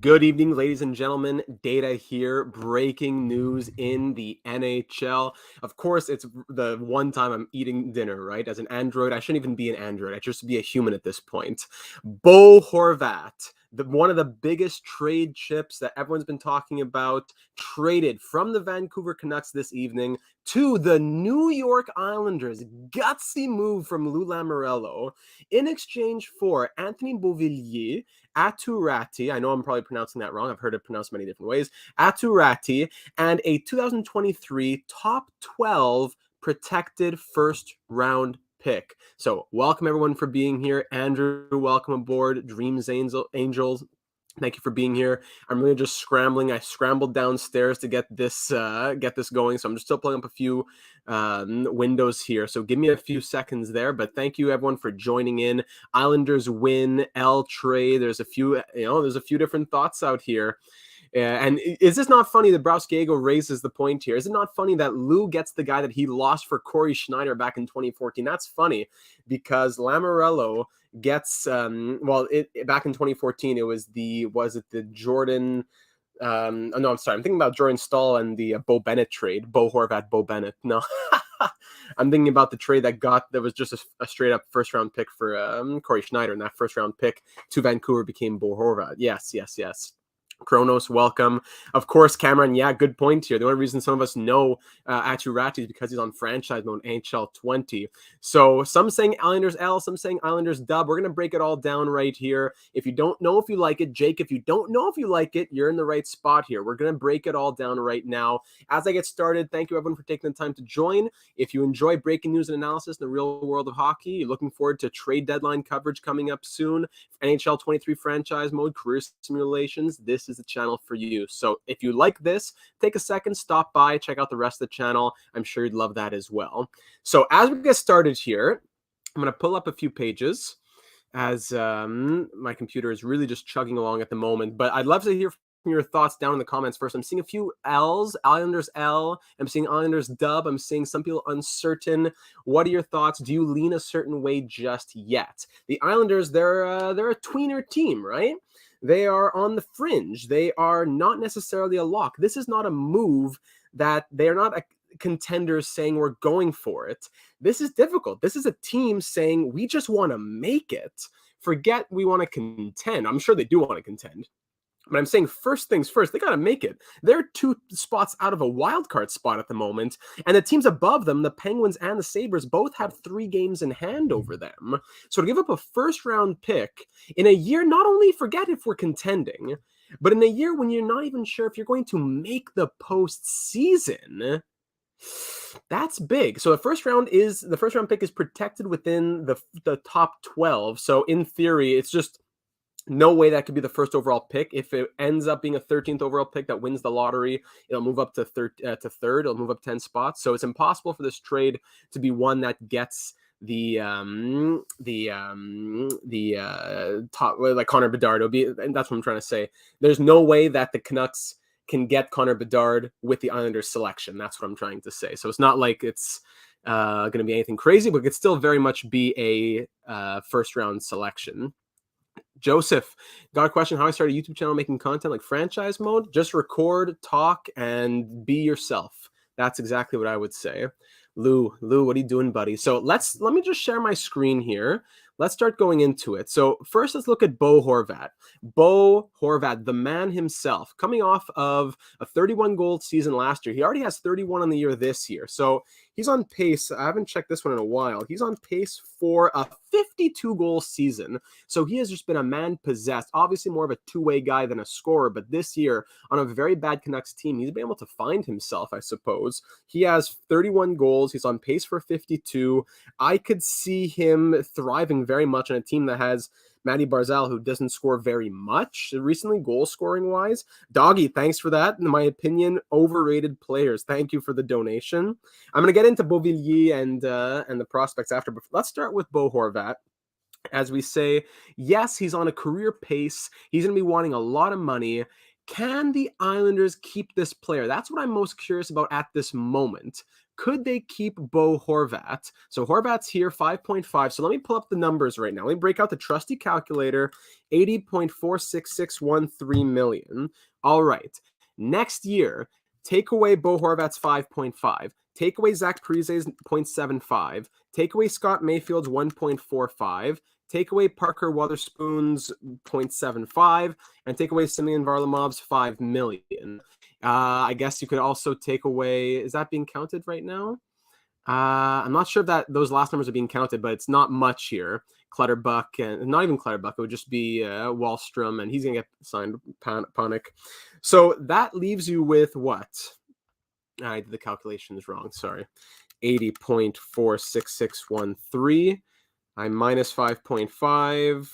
Good evening, ladies and gentlemen. Data here. Breaking news in the NHL. Of course, it's the one time I'm eating dinner, right? As an android, I shouldn't even be an android. I should just be a human at this point. Bo Horvat, one of the biggest trade chips that everyone's been talking about, traded from the Vancouver Canucks this evening to the New York Islanders. Gutsy move from Lou Lamoriello in exchange for Anthony Beauvillier, Aatu Raty, I know I'm probably pronouncing that wrong. I've heard it pronounced many different ways. Aatu Raty, and a 2023 top 12 protected first round pick. So welcome everyone for being here. Andrew, welcome aboard. Dreams Angels. Thank you for being here. I'm really just scrambling. I scrambled downstairs to get this going. So I'm just still pulling up a few windows here. So give me a few seconds there. But thank you everyone for joining in. Islanders win. L trade. There's a few different thoughts out here. And is this not funny that Brauskiego raises the point here? Is it not funny that Lou gets the guy that he lost for Corey Schneider back in 2014? That's funny because Lamoriello gets back in 2014 it was the Jordan no, I'm sorry, I'm thinking about Jordan Stahl and the Bo Bennett trade. Bo Horvat, Bo Bennett. No. I'm thinking about the trade that was just a straight up first round pick for Corey Schneider, and that first round pick to Vancouver became Bo Horvat. Yes. Kronos, welcome. Of course, Cameron, yeah, good point here. The only reason some of us know Aatu Raty is because he's on franchise mode NHL 20. So some saying Islanders L, some saying Islanders dub. We're going to break it all down right here. If you don't know if you like it, Jake, if you don't know if you like it, you're in the right spot here. We're going to break it all down right now. As I get started, thank you everyone for taking the time to join. If you enjoy breaking news and analysis in the real world of hockey, you're looking forward to trade deadline coverage coming up soon, NHL 23 franchise mode, career simulations, this is the channel for you. So if you like this, take a second, stop by, check out the rest of the channel. I'm sure you'd love that as well. So as we get started here, I'm going to pull up a few pages as my computer is really just chugging along at the moment, but I'd love to hear your thoughts down in the comments first. I'm seeing a few L's, Islanders L. I'm seeing Islanders dub. I'm seeing some people uncertain. What are your thoughts? Do you lean a certain way just yet? The Islanders, they're a tweener team, right? They are on the fringe. They are not necessarily a lock. This is not a move that they're not a contenders saying we're going for it. This is difficult. This is a team saying we just want to make it. Forget we want to contend. I'm sure they do want to contend. But I'm saying first things first, they got to make it. They're 2 spots out of a wild card spot at the moment. And the teams above them, the Penguins and the Sabres, both have 3 games in hand over them. So to give up a first round pick in a year, not only forget if we're contending, but in a year when you're not even sure if you're going to make the postseason, that's big. So the first round pick is protected within the top 12. So in theory, it's just no way that could be the first overall pick. If it ends up being a 13th overall pick that wins the lottery, it'll move up to third. It'll move up 10 spots. So it's impossible for this trade to be one that gets the top, like Connor Bedard. And that's what I'm trying to say. There's no way that the Canucks can get Connor Bedard with the Islanders selection. That's what I'm trying to say. So it's not like it's going to be anything crazy, but it could still very much be a first round selection. Joseph, got a question. How I started a YouTube channel making content like franchise mode? Just record, talk, and be yourself. That's exactly what I would say. Lou, what are you doing, buddy? So let me just share my screen here. Let's start going into it. So first, let's look at Bo Horvat. Bo Horvat, the man himself, coming off of a 31-goal season last year. He already has 31 on the year this year. So he's on pace. I haven't checked this one in a while. He's on pace for a 52-goal season. So he has just been a man possessed. Obviously more of a two-way guy than a scorer. But this year, on a very bad Canucks team, he's been able to find himself, I suppose. He has 31 goals. He's on pace for 52. I could see him thriving very much on a team that has Matty Barzal, who doesn't score very much recently, goal scoring wise. Doggy, thanks for that. In my opinion, overrated players. Thank you for the donation. I'm going to get into Beauvillier and the prospects after, but let's start with Bo Horvat. As we say, yes, he's on a career pace. He's going to be wanting a lot of money. Can the Islanders keep this player? That's what I'm most curious about at this moment. could they keep Bo Horvat? So Horvat's here, 5.5. So let me pull up the numbers right now. Let me break out the trusty calculator, 80.46613 million. All right. Next year, take away Bo Horvat's 5.5. Take away Zach Parise's 0.75. Take away Scott Mayfield's 1.45. Take away Parker Wotherspoon's 0.75, and take away Simeon Varlamov's 5 million. I guess you could also take away, is that being counted right now? I'm not sure if that those last numbers are being counted, but it's not much here. Clutterbuck, and not even Clutterbuck, it would just be Wallstrom, and he's going to get signed, Panik. So that leaves you with what? I did the calculations wrong, sorry. 80.46613. I'm minus 5.5.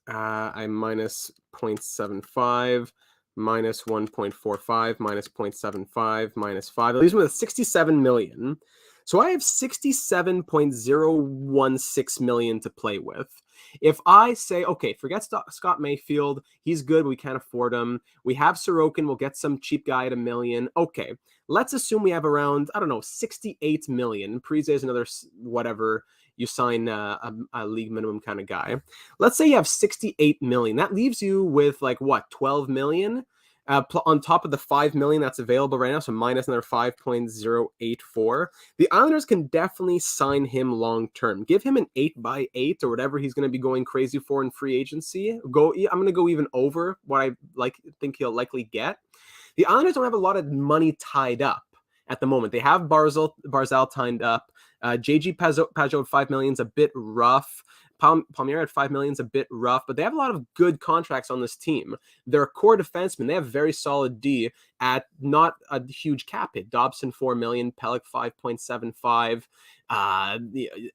I'm minus 0.75, minus 1.45, minus 0.75, minus 5. That leaves me with 67 million. So I have 67.016 million to play with. If I say, okay, forget Scott Mayfield, he's good, but we can't afford him. We have Sorokin, we'll get some cheap guy at $1 million. Okay, let's assume we have around, I don't know, 68 million. Parise is another whatever. You sign a league minimum kind of guy. Let's say you have 68 million. That leaves you with like what, 12 million on top of the 5 million that's available right now. So minus another 5.084. The Islanders can definitely sign him long term. Give him an 8x8 or whatever he's going to be going crazy for in free agency. I'm going to go even over what I think he'll likely get. The Islanders don't have a lot of money tied up at the moment. They have Barzal tied up. JG Pajot at 5 million is a bit rough. Palmieri at 5 million is a bit rough, but they have a lot of good contracts on this team. They're core defensemen. They have very solid D at not a huge cap hit. Dobson 4 million, Pelech 5.75.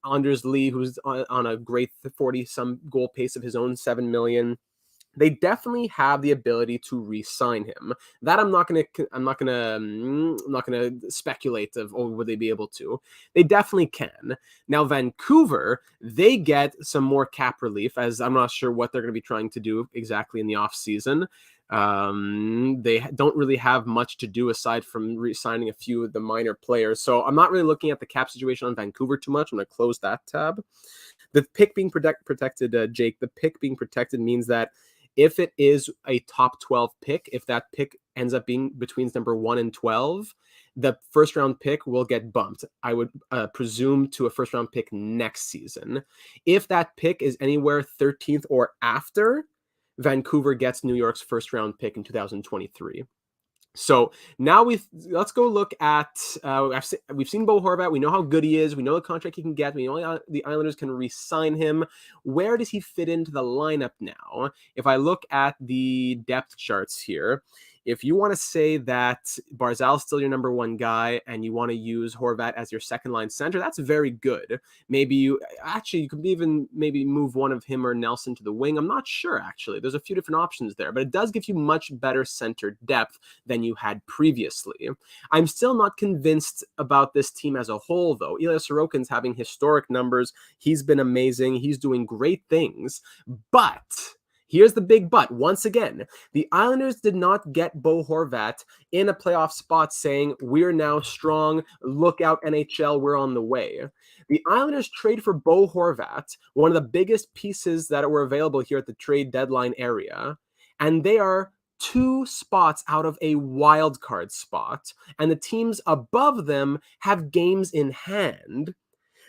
Anders Lee, who's on a great 40-some goal pace of his own, 7 million. They definitely have the ability to re-sign him. That I'm not gonna speculate of, oh, would they be able to? They definitely can. Now Vancouver, they get some more cap relief, as I'm not sure what they're going to be trying to do exactly in the off season. They don't really have much to do aside from re-signing a few of the minor players. So I'm not really looking at the cap situation on Vancouver too much. I'm going to close that tab. The pick being protected, Jake, the pick being protected means that if it is a top 12 pick, if that pick ends up being between number 1 and 12, the first round pick will get bumped. I would presume to a first round pick next season. If that pick is anywhere 13th or after, Vancouver gets New York's first round pick in 2023. So now let's go look at we've seen Bo Horvat. We know how good he is. We know the contract he can get. We know the Islanders can re-sign him. Where does he fit into the lineup now? If I look at the depth charts here, if you want to say that Barzal's still your number one guy and you want to use Horvat as your second line center, that's very good. Maybe you could even maybe move one of him or Nelson to the wing. I'm not sure, actually. There's a few different options there, but it does give you much better center depth than you had previously. I'm still not convinced about this team as a whole, though. Ilya Sorokin's having historic numbers. He's been amazing. He's doing great things, but here's the big but. Once again, the Islanders did not get Bo Horvat in a playoff spot saying, we're now strong, look out NHL, we're on the way. The Islanders trade for Bo Horvat, one of the biggest pieces that were available here at the trade deadline area, and they are 2 spots out of a wild card spot, and the teams above them have games in hand.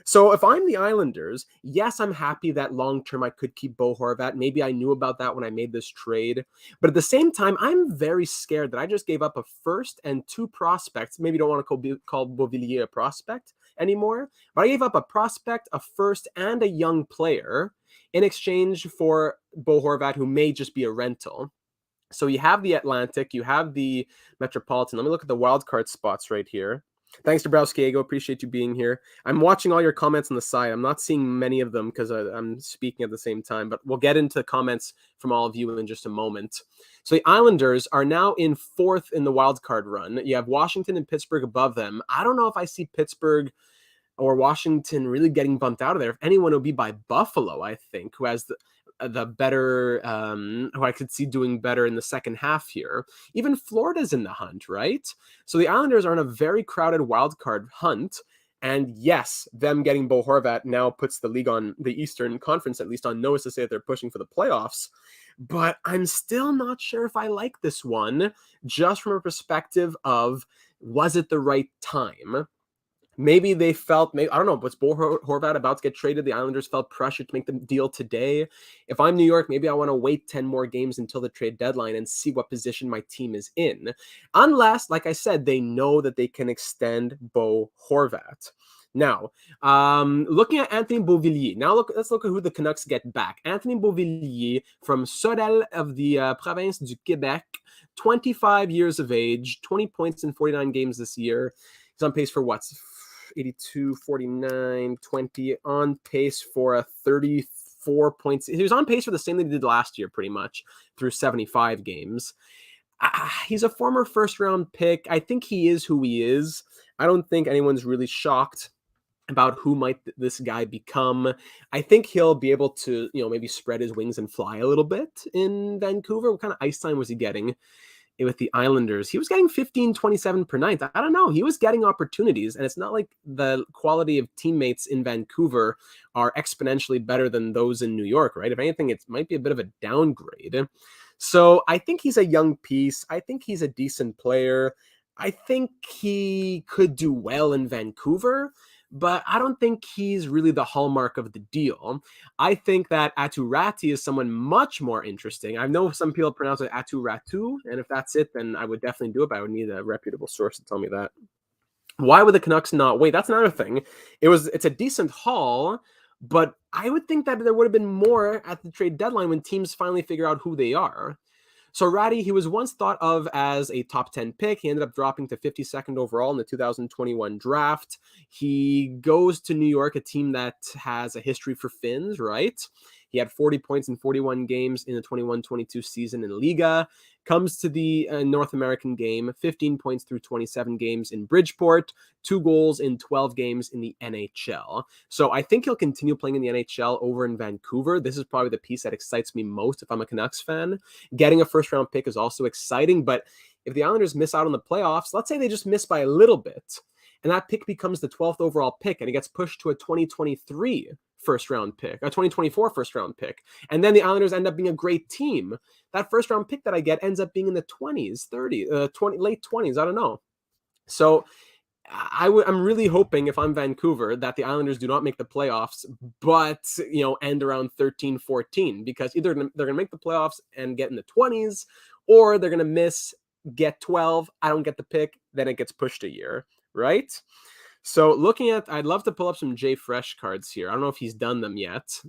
So if I'm the Islanders, yes, I'm happy that long-term I could keep Bo Horvat. Maybe I knew about that when I made this trade. But at the same time, I'm very scared that I just gave up a first and 2 prospects. Maybe you don't want to call Beauvillier a prospect anymore. But I gave up a prospect, a first, and a young player in exchange for Bo Horvat, who may just be a rental. So you have the Atlantic, you have the Metropolitan. Let me look at the wildcard spots right here. Thanks to Browskiego. Appreciate you being here. I'm watching all your comments on the side. I'm not seeing many of them because I'm speaking at the same time, but we'll get into comments from all of you in just a moment. So the Islanders are now in 4th in the wildcard run. You have Washington and Pittsburgh above them. I don't know if I see Pittsburgh or Washington really getting bumped out of there. If anyone, it would be by Buffalo, I think, who has the better, who I could see doing better in the second half here. Even Florida's in the hunt, right? So the Islanders are in a very crowded wild card hunt. And yes, them getting Bo Horvat now puts the league on the Eastern Conference, at least on notice, to say that they're pushing for the playoffs. But I'm still not sure if I like this one, just from a perspective of, was it the right time? Maybe they felt, I don't know, was Bo Horvat about to get traded? The Islanders felt pressure to make the deal today. If I'm New York, maybe I want to wait 10 more games until the trade deadline and see what position my team is in. Unless, like I said, they know that they can extend Bo Horvat. Now, looking at Anthony Beauvillier. Now, let's look at who the Canucks get back. Anthony Beauvillier from Sorel of the Province du Québec, 25 years of age, 20 points in 49 games this year. He's on pace for what? 82, 49, 20, on pace for a 34 points. He was on pace for the same that he did last year, pretty much, through 75 games. He's a former first-round pick. I think he is who he is. I don't think anyone's really shocked about who might this guy become. I think he'll be able to, maybe spread his wings and fly a little bit in Vancouver. What kind of ice time was he getting with the Islanders? He was getting 15-27 per night. I don't know. He was getting opportunities, and it's not like the quality of teammates in Vancouver are exponentially better than those in New York, right? If anything, it might be a bit of a downgrade. So I think he's a young piece. I think he's a decent player. I think he could do well in Vancouver, but I don't think he's really the hallmark of the deal. I think that Aatu Raty is someone much more interesting. I know some people pronounce it Aatu Raty, and if that's it, then I would definitely do it, but I would need a reputable source to tell me that. Why would the Canucks not wait? That's another thing. It's a decent haul, but I would think that there would have been more at the trade deadline when teams finally figure out who they are. So Raty, he was once thought of as a top 10 pick. He ended up dropping to 52nd overall in the 2021 draft. He goes to New York, a team that has a history for Finns, right? He had 40 points in 41 games in the 21-22 season in Liga. Comes to the North American game, 15 points through 27 games in Bridgeport, 2 goals in 12 games in the NHL. So I think he'll continue playing in the NHL over in Vancouver. This is probably the piece that excites me most if I'm a Canucks fan. Getting a first-round pick is also exciting, but if the Islanders miss out on the playoffs, let's say they just miss by a little bit, and that pick becomes the 12th overall pick, and it gets pushed to a 2023 first-round pick, a 2024 first-round pick, and then the Islanders end up being a great team. That first-round pick that I get ends up being in the 20s, 30s, late 20s, I don't know. So I'm really hoping, if I'm Vancouver, that the Islanders do not make the playoffs, but, end around 13, 14, because either they're going to make the playoffs and get in the 20s, or they're going to miss, get 12, I don't get the pick, then it gets pushed a year, right? So I'd love to pull up some Jay Fresh cards here. I don't know if he's done them yet.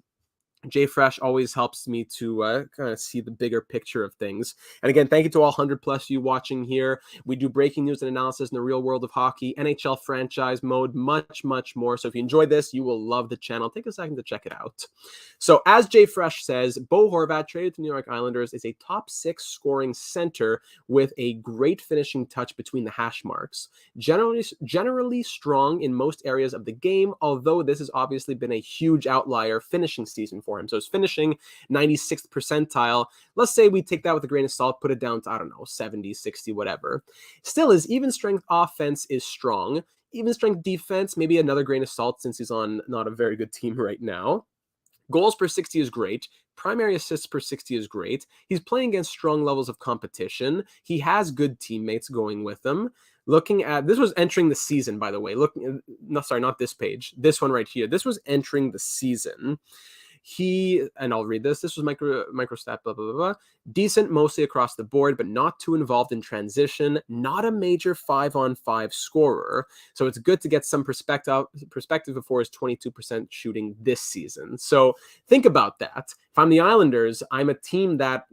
Jay Fresh always helps me to kind of see the bigger picture of things. And again, thank you to all 100 plus you watching here. We do breaking news and analysis in the real world of hockey, NHL franchise mode, much, much more. So if you enjoyed this, you will love the channel. Take a second to check it out. So as Jay Fresh says, Bo Horvat, traded to New York Islanders, is a top 6 scoring center with a great finishing touch between the hash marks. Generally strong in most areas of the game, although this has obviously been a huge outlier finishing season for him. So it's finishing 96th percentile. Let's say we take that with a grain of salt, put it down to, I don't know, 70, 60, whatever. Still, his even strength offense is strong. Even strength defense, maybe another grain of salt since he's on not a very good team right now. Goals per 60 is great. Primary assists per 60 is great. He's playing against strong levels of competition. He has good teammates going with him. Looking at, this was entering the season, by the way. Not this page. This one right here. This was entering the season. And I'll read this. This was microstat, blah, blah, blah, blah. Decent mostly across the board, but not too involved in transition. Not a major 5-on-5 scorer. So it's good to get some perspective before his 22% shooting this season. So think about that. If I'm the Islanders, I'm a team that,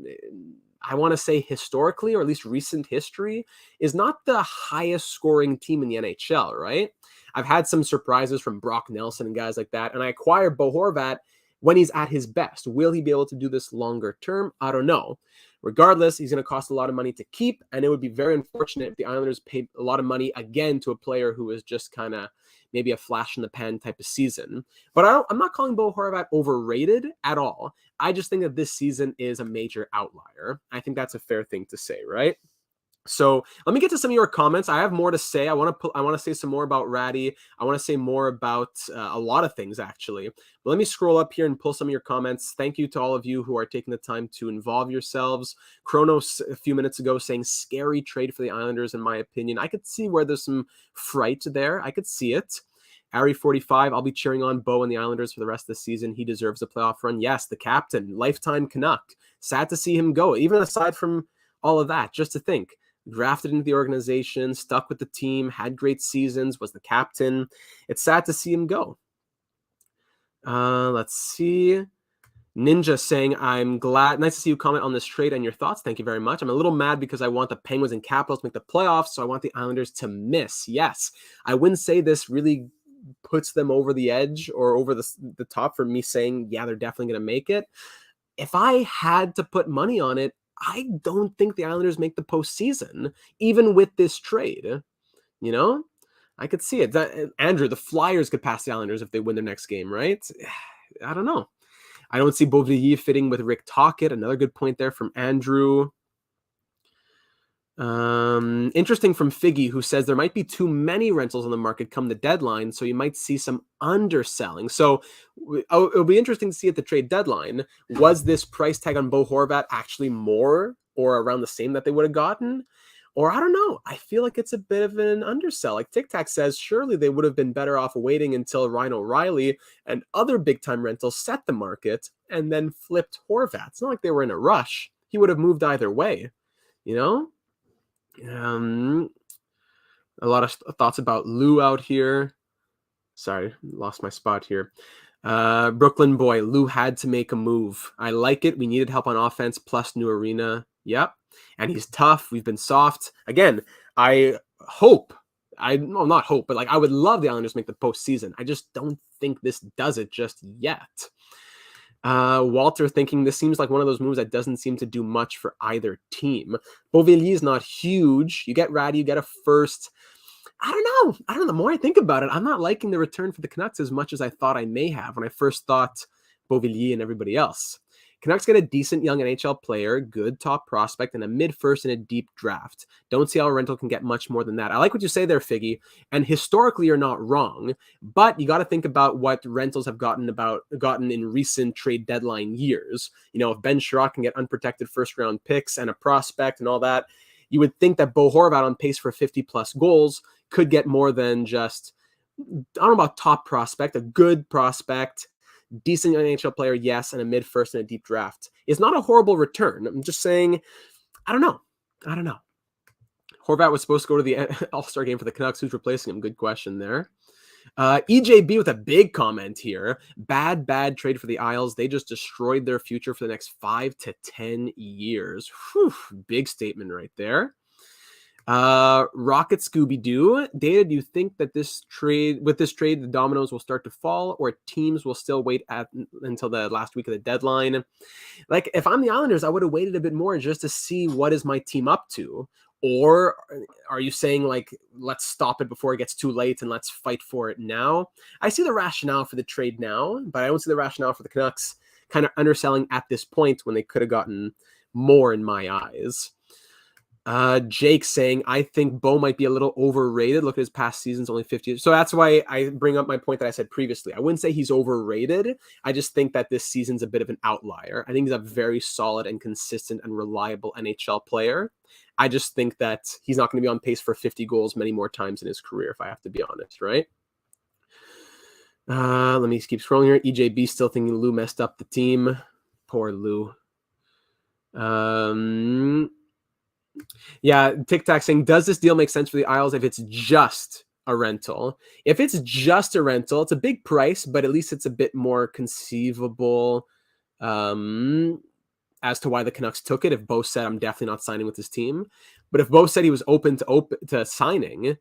I want to say historically, or at least recent history, is not the highest scoring team in the NHL, right? I've had some surprises from Brock Nelson and guys like that, and I acquired Bo Horvat when he's at his best. Will he be able to do this longer term? I don't know. Regardless, he's going to cost a lot of money to keep, and it would be very unfortunate if the Islanders paid a lot of money again to a player who is just kind of maybe a flash in the pan type of season. But I'm not calling Bo Horvat overrated at all. I just think that this season is a major outlier. I think that's a fair thing to say, right? So let me get to some of your comments. I have more to say. I want to say some more about Raty. I want to say more about a lot of things, actually. But let me scroll up here and pull some of your comments. Thank you to all of you who are taking the time to involve yourselves. Kronos a few minutes ago saying scary trade for the Islanders, in my opinion. I could see where there's some fright there. I could see it. Ari45, I'll be cheering on Bo and the Islanders for the rest of the season. He deserves a playoff run. Yes, the captain, lifetime Canuck. Sad to see him go. Even aside from all of that, just to think. Drafted into the organization, stuck with the team, had great seasons, was the captain. It's sad to see him go. Let's see. Ninja saying, I'm glad. Nice to see you comment on this trade and your thoughts. Thank you very much. I'm a little mad because I want the Penguins and Capitals to make the playoffs, so I want the Islanders to miss. Yes, I wouldn't say this really puts them over the edge or over the top for me saying, yeah, they're definitely going to make it. If I had to put money on it, I don't think the Islanders make the postseason, even with this trade. You know, I could see it. Andrew, the Flyers could pass the Islanders if they win their next game, right? I don't know. I don't see Beauvillier fitting with Rick Tocchet. Another good point there from Andrew. Interesting from Figgy, who says there might be too many rentals on the market come the deadline, so you might see some underselling. So it'll be interesting to see at the trade deadline, was this price tag on Bo Horvat actually more or around the same that they would have gotten? Or I don't know. I feel like it's a bit of an undersell. Like Tic Tac says, surely they would have been better off waiting until Ryan O'Reilly and other big-time rentals set the market and then flipped Horvat. It's not like they were in a rush. He would have moved either way, you know? A lot of thoughts about Lou out here. Sorry, lost my spot here. Brooklyn boy, Lou had to make a move. I like it. We needed help on offense, plus new arena. Yep. And he's tough. We've been soft. Again, I hope, not hope, but like I would love the Islanders make the postseason. I just don't think this does it just yet. Walter thinking this seems like one of those moves that doesn't seem to do much for either team. Beauvillier is not huge. You get Raty, you get a first. I don't know. The more I think about it, I'm not liking the return for the Canucks as much as I thought I may have when I first thought Beauvillier and everybody else. Canucks get a decent young NHL player, good top prospect, and a mid-first in a deep draft. Don't see how a rental can get much more than that. I like what you say there, Figgy, and historically you're not wrong, but you got to think about what rentals have gotten in recent trade deadline years. You know, if Ben Sherratt can get unprotected first-round picks and a prospect and all that, you would think that Bo Horvat on pace for 50-plus goals could get more than just, I don't know about top prospect, a good prospect, decent NHL player, yes, and a mid-first and a deep draft. It's not a horrible return. I'm just saying, I don't know. Horvat was supposed to go to the All-Star game for the Canucks. Who's replacing him? Good question there. EJB with a big comment here. Bad trade for the Isles. They just destroyed their future for the next 5 to 10 years. Whew, big statement right there. Rocket Scooby-Doo. Data, do you think that with this trade, the dominoes will start to fall or teams will still wait until the last week of the deadline? Like, if I'm the Islanders, I would have waited a bit more just to see what is my team up to. Or are you saying, like, let's stop it before it gets too late and let's fight for it now? I see the rationale for the trade now, but I don't see the rationale for the Canucks kind of underselling at this point when they could have gotten more in my eyes. Jake saying, I think Bo might be a little overrated. Look at his past seasons, only 50. So that's why I bring up my point that I said previously. I wouldn't say he's overrated. I just think that this season's a bit of an outlier. I think he's a very solid and consistent and reliable NHL player. I just think that he's not going to be on pace for 50 goals many more times in his career, if I have to be honest, right? Let me keep scrolling here. EJB still thinking Lou messed up the team. Poor Lou. Yeah, Tic Tac saying, does this deal make sense for the Isles if it's just a rental? If it's just a rental, it's a big price, but at least it's a bit more conceivable as to why the Canucks took it. If Bo said, I'm definitely not signing with this team. But if Bo said he was open to signing,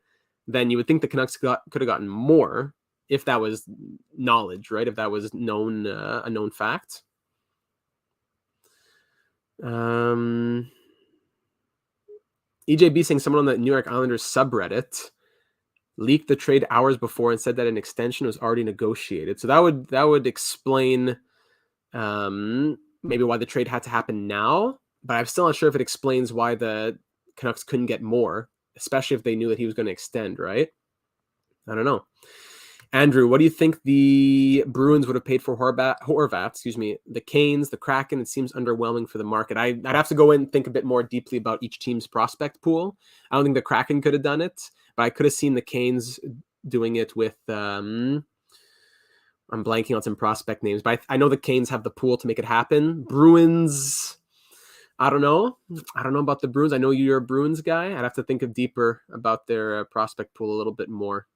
then you would think the Canucks could have gotten more if that was knowledge, right? If that was known, a known fact. EJB saying someone on the New York Islanders subreddit. leaked the trade hours before and said that an extension was already negotiated. So that would explain maybe why the trade had to happen now, but I'm still not sure if it explains why the Canucks couldn't get more, especially if they knew that he was going to extend, right? I don't know. Andrew, what do you think the Bruins would have paid for Horvat? Excuse me, the Canes, the Kraken. It seems underwhelming for the market. I'd have to go in and think a bit more deeply about each team's prospect pool. I don't think the Kraken could have done it, but I could have seen the Canes doing it with. I'm blanking on some prospect names, but I know the Canes have the pool to make it happen. Bruins. I don't know. I don't know about the Bruins. I know you're a Bruins guy. I'd have to think of deeper about their prospect pool a little bit more.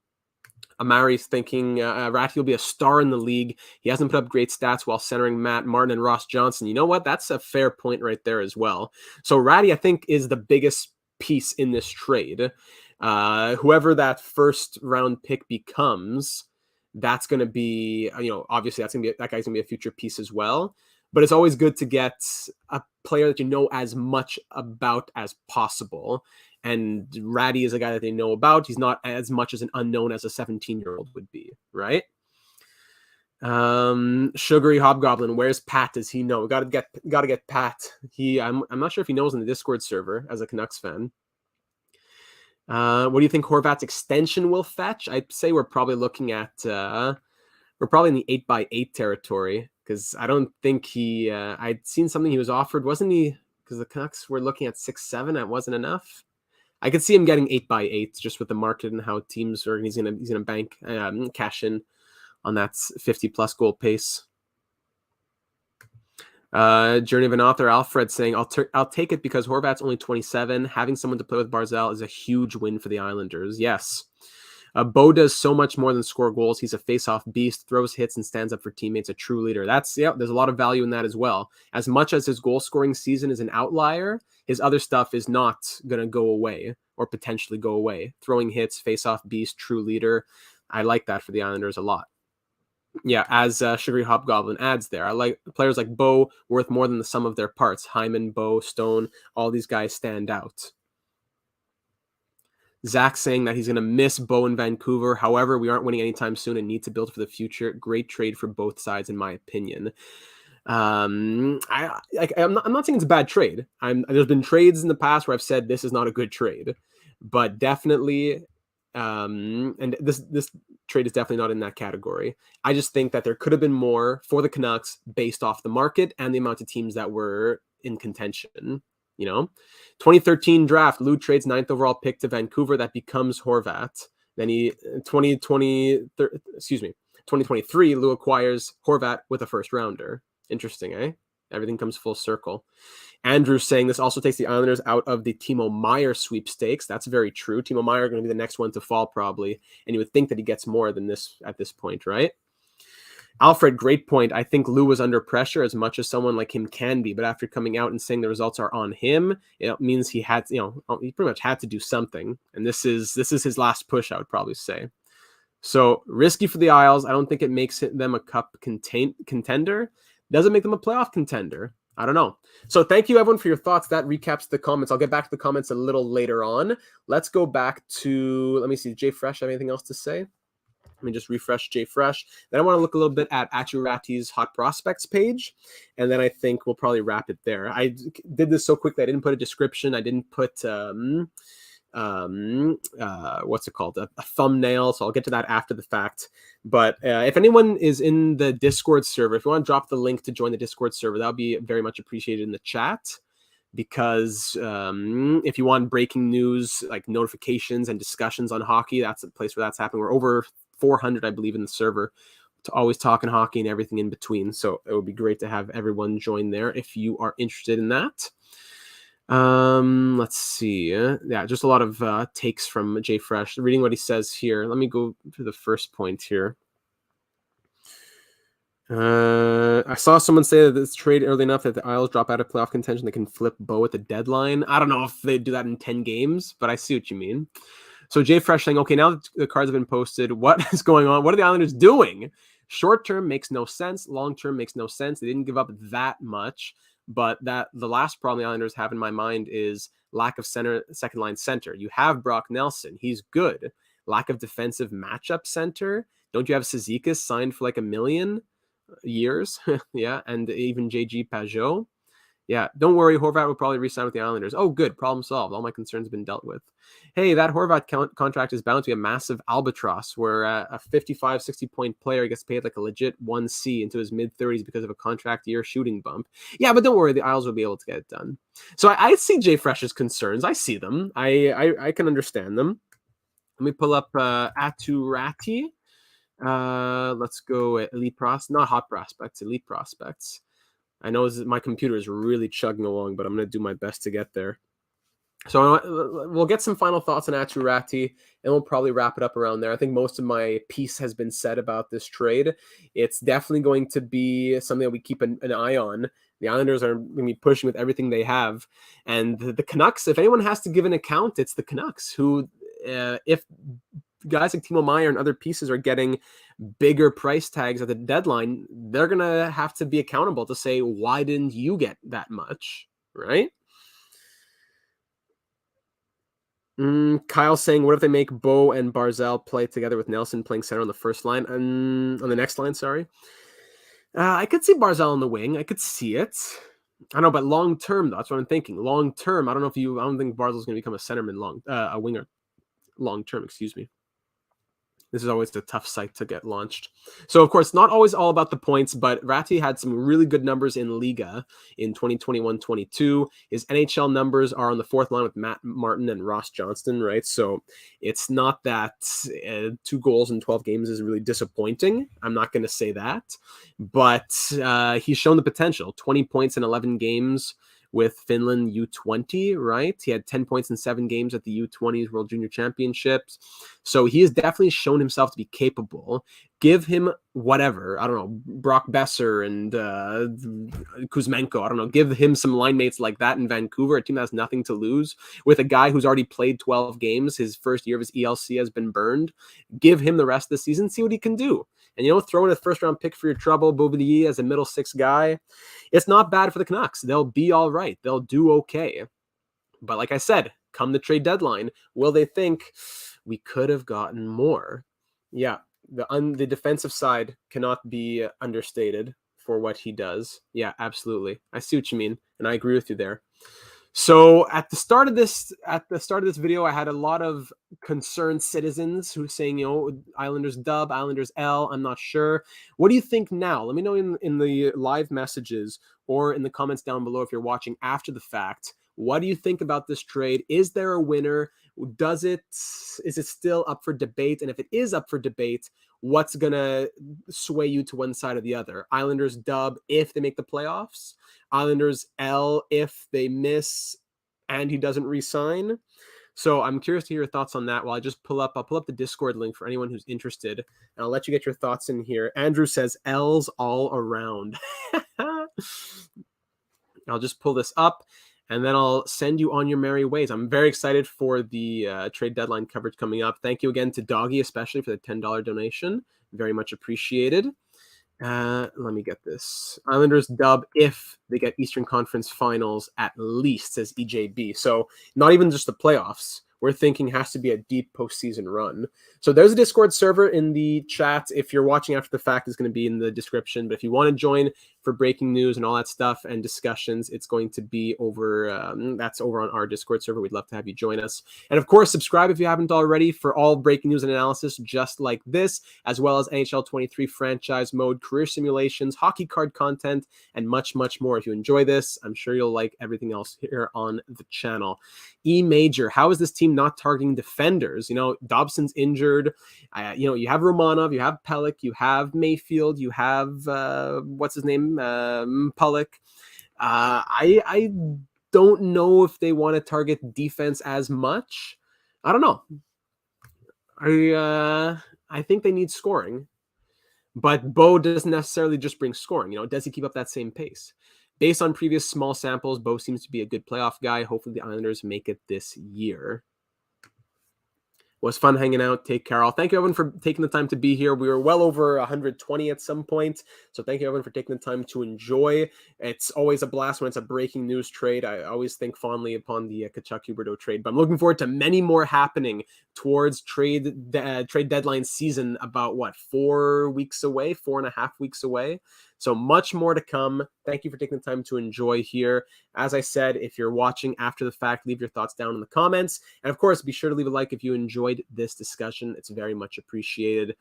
Amari's thinking Raty will be a star in the league. He hasn't put up great stats while centering Matt Martin and Ross Johnson. You know what? That's a fair point right there as well. So Raty, I think, is the biggest piece in this trade. Whoever that first round pick becomes, that's going to be, obviously that guy's going to be a future piece as well. But it's always good to get a player that you know as much about as possible. And Raty is a guy that they know about. He's not as much as an unknown as a 17-year-old would be, right? Sugary Hobgoblin, where's Pat? Does he know? Gotta get Pat. I'm not sure if he knows in the Discord server as a Canucks fan. What do you think Horvat's extension will fetch? I'd say we're probably looking at we're probably in the 8x8 territory, because I don't think I'd seen something he was offered, wasn't he? Because the Canucks were looking at 6-7. That wasn't enough. I could see him getting 8x8 just with the market and how teams are. He's gonna bank cash in on that 50+ goal pace. Journey of an Author, Alfred saying, I'll take it because Horvat's only 27. Having someone to play with Barzal is a huge win for the Islanders. Yes. Bo does so much more than score goals. He's a face-off beast, throws hits, and stands up for teammates, a true leader. There's a lot of value in that as well. As much as his goal-scoring season is an outlier, his other stuff is not going to go away or potentially go away. Throwing hits, face-off beast, true leader. I like that for the Islanders a lot. Yeah, as Sugary Hobgoblin adds there, I like players like Bo worth more than the sum of their parts. Hyman, Bo, Stone, all these guys stand out. Zach saying that he's going to miss Bo in Vancouver. However, we aren't winning anytime soon and need to build for the future. Great trade for both sides, in my opinion. I'm not saying it's a bad trade. There's been trades in the past where I've said this is not a good trade, but definitely, and this trade is definitely not in that category. I just think that there could have been more for the Canucks based off the market and the amount of teams that were in contention. 2013 draft, Lou trades 9th overall pick to Vancouver. That becomes Horvat. Then 2023, Lou acquires Horvat with a first rounder. Interesting, eh? Everything comes full circle. Andrew saying this also takes the Islanders out of the Timo Meier sweepstakes. That's very true. Timo Meier going to be the next one to fall probably. And you would think that he gets more than this at this point, right? Alfred, great point. I think Lou was under pressure as much as someone like him can be, but after coming out and saying the results are on him, it means he had, he pretty much had to do something. And this is his last push, I would probably say. So risky for the Isles. I don't think it makes them a cup contender. Doesn't make them a playoff contender. I don't know. So thank you everyone for your thoughts. That recaps the comments. I'll get back to the comments a little later on. Let's go back to, let me see, Jay Fresh, have anything else to say? Let me just refresh Jay Fresh. Then I want to look a little bit at Aatu Raty's Hot Prospects page, and then I think we'll probably wrap it there. I did this so quickly. I didn't put a description. I didn't put what's it called? A thumbnail. So I'll get to that after the fact. But if anyone is in the Discord server, if you want to drop the link to join the Discord server, that would be very much appreciated in the chat. Because if you want breaking news, like notifications and discussions on hockey, that's a place where that's happening. We're over 400, I believe, in the server, to always talking hockey and everything in between. So it would be great to have everyone join there if you are interested in that. Let's see. Yeah, just a lot of takes from Jay Fresh. Reading what he says here. Let me go to the first point here. I saw someone say that this trade early enough that the Isles drop out of playoff contention. They can flip Bo at the deadline. I don't know if they do that in 10 games, but I see what you mean. So Jay Fresh saying, okay, now that the cards have been posted, what is going on? What are the Islanders doing? Short term makes no sense. Long term makes no sense. They didn't give up that much, but the last problem the Islanders have in my mind is lack of second line center. You have Brock Nelson. He's good. lack of defensive matchup center. Don't you have Cizikas signed for like $1 million years? Yeah, and even JG Pajot. Yeah, don't worry. Horvat will probably re-sign with the Islanders. Oh, good. Problem solved. All my concerns have been dealt with. Hey, that Horvat contract is bound to be a massive albatross where a 55, 60-point player gets paid like a legit 1C into his mid-30s because of a contract year shooting bump. Yeah, but don't worry. The Isles will be able to get it done. So I see Jay Fresh's concerns. I see them. I can understand them. Let me pull up Aatu Raty. Let's go elite prospects, not hot prospects, elite prospects. I know my computer is really chugging along, but I'm going to do my best to get there. So we'll get some final thoughts on Aatu Raty, and we'll probably wrap it up around there. I think most of my piece has been said about this trade. It's definitely going to be something that we keep an eye on. The Islanders are going to be pushing with everything they have. And the Canucks, if anyone has to give an account, it's the Canucks, who, if guys like Timo Meier and other pieces are getting bigger price tags at the deadline, they're going to have to be accountable to say, why didn't you get that much, right? Kyle saying, what if they make Bo and Barzal play together with Nelson playing center on the first line? On the next line, sorry. I could see Barzal on the wing. I could see it. I know, but long term, that's what I'm thinking. Long term, I don't think Barzal's going to become a centerman a winger long term, excuse me. This is always a tough site to get launched. So, of course, not always all about the points, but Raty had some really good numbers in Liga in 2021-22. His NHL numbers are on the fourth line with Matt Martin and Ross Johnston, right? So it's not that 2 goals in 12 games is really disappointing. I'm not going to say that. But he's shown the potential. 20 points in 11 games with Finland U20, right? He had 10 points in 7 games at the U20s World Junior Championships. So he has definitely shown himself to be capable. Give him whatever, I don't know, Brock Besser and Kuzmenko, I don't know, give him some line mates like that in Vancouver, a team that has nothing to lose, with a guy who's already played 12 games. His first year of his ELC has been burned. Give him the rest of the season, see what he can do. And, throw in a first-round pick for your trouble, Beauvillier as a middle 6 guy. It's not bad for the Canucks. They'll be all right. They'll do okay. But like I said, come the trade deadline, will they think we could have gotten more? Yeah, the defensive side cannot be understated for what he does. Yeah, absolutely. I see what you mean, and I agree with you there. So at the start of this video, I had a lot of concerned citizens who were saying, Islanders dub, Islanders L. I'm not sure. What do you think now? Let me know in the live messages or in the comments down below if you're watching after the fact. What do you think about this trade? Is there a winner? Is it still up for debate? And if it is up for debate, what's going to sway you to one side or the other? Islanders dub if they make the playoffs? Islanders L if they miss and he doesn't re-sign? So I'm curious to hear your thoughts on that. While I'll pull up the Discord link for anyone who's interested, and I'll let you get your thoughts in here. Andrew says L's all around. I'll just pull this up, and then I'll send you on your merry ways. I'm very excited for the trade deadline coverage coming up. Thank you again to Doggy, especially for the $10 donation. Very much appreciated. Let me get this. Islanders dub if they get Eastern Conference Finals at least, says EJB. So not even just the playoffs. We're thinking has to be a deep postseason run. So there's a Discord server in the chat. If you're watching after the fact, it's going to be in the description. But if you want to join for breaking news and all that stuff and discussions, it's going to be over. That's over on our Discord server. We'd love to have you join us. And of course, subscribe if you haven't already for all breaking news and analysis just like this, as well as NHL 23 franchise mode, career simulations, hockey card content, and much, much more. If you enjoy this, I'm sure you'll like everything else here on the channel. E Major, how is this team not targeting defenders? Dobson's injured. You have Romanov, you have Pelech, you have Mayfield, you have what's his name, Pulock. I don't know if they want to target defense as much. I don't know. I think they need scoring, but Bo doesn't necessarily just bring scoring. Does he keep up that same pace? Based on previous small samples, Bo seems to be a good playoff guy. Hopefully the Islanders make it this year. Was fun hanging out. Take care, all. Thank you, everyone, for taking the time to be here. We were well over 120 at some point. So thank you, everyone, for taking the time to enjoy. It's always a blast when it's a breaking news trade. I always think fondly upon the Tkachuk-Huberdeau trade. But I'm looking forward to many more happening towards trade deadline season, about, 4 weeks away, 4.5 weeks away. So much more to come. Thank you for taking the time to enjoy here. As I said, if you're watching after the fact, leave your thoughts down in the comments. And of course, be sure to leave a like if you enjoyed this discussion. It's very much appreciated.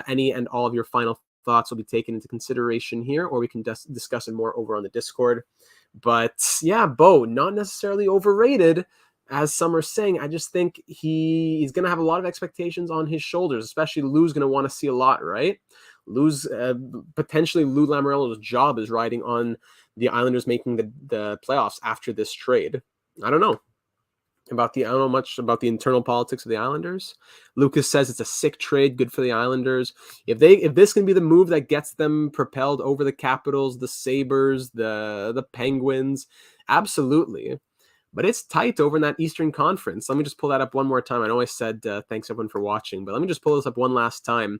Any and all of your final thoughts will be taken into consideration here, or we can discuss it more over on the Discord. But yeah, Bo, not necessarily overrated, as some are saying. I just think he's going to have a lot of expectations on his shoulders, especially Lou's going to want to see a lot, right? Potentially Lou Lamoriello's job is riding on the Islanders making the playoffs after this trade. I don't know much about the internal politics of the Islanders. Lucas says it's a sick trade, good for the Islanders. If this can be the move that gets them propelled over the Capitals, the Sabres, the Penguins, absolutely. But it's tight over in that Eastern Conference. Let me just pull that up one more time. I know I said thanks everyone for watching, but let me just pull this up one last time.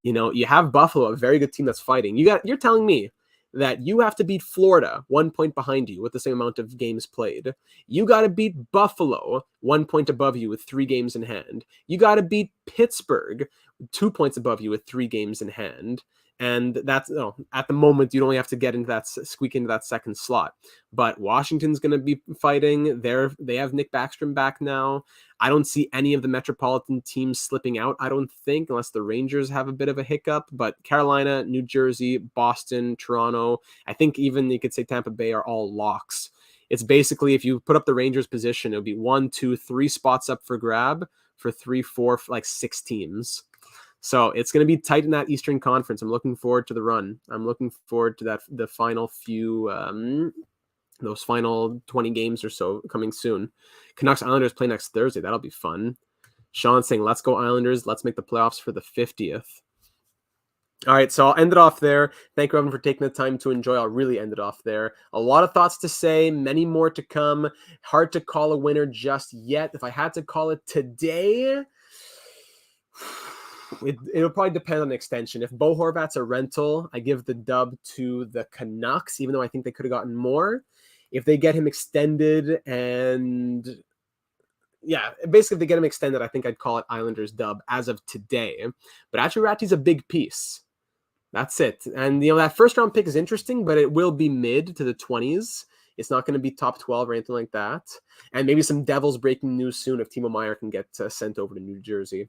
You have Buffalo, a very good team that's fighting. You're telling me that you have to beat Florida 1 point behind you with the same amount of games played. You got to beat Buffalo 1 point above you with 3 games in hand. You got to beat Pittsburgh 2 points above you with 3 games in hand. And that's at the moment you'd only have to squeak into that second slot. But Washington's going to be fighting. They have Nick Backstrom back now. I don't see any of the Metropolitan teams slipping out, I don't think, unless the Rangers have a bit of a hiccup. But Carolina, New Jersey, Boston, Toronto, I think even you could say Tampa Bay are all locks. It's basically, if you put up the Rangers position, it would be 1, 2, 3 spots up for grab for 3, 4, like 6 teams. So it's going to be tight in that Eastern Conference. I'm looking forward to the run. I'm looking forward to the final few, those final 20 games or so coming soon. Canucks Islanders play next Thursday. That'll be fun. Sean saying, let's go Islanders. Let's make the playoffs for the 50th. All right, so I'll end it off there. Thank you, everyone, for taking the time to enjoy. I'll really end it off there. A lot of thoughts to say, many more to come. Hard to call a winner just yet. If I had to call it today, it'll probably depend on the extension. If Bo Horvat's a rental, I give the dub to the Canucks, even though I think they could have gotten more. If they get him extended basically if they get him extended, I think I'd call it Islanders dub as of today. But Aatu Raty's a big piece. That's it. And, that first round pick is interesting, but it will be mid to the 20s. It's not going to be top 12 or anything like that. And maybe some Devils breaking news soon if Timo Meier can get sent over to New Jersey.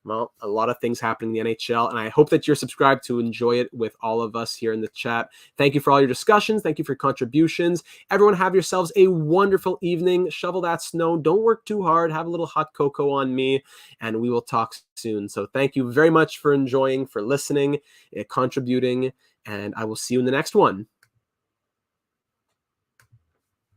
Well, a lot of things happening in the NHL, and I hope that you're subscribed to enjoy it with all of us here in the chat. Thank you for all your discussions. Thank you for your contributions. Everyone, have yourselves a wonderful evening. Shovel that snow. Don't work too hard. Have a little hot cocoa on me, and we will talk soon. So thank you very much for enjoying, for listening, contributing, and I will see you in the next one.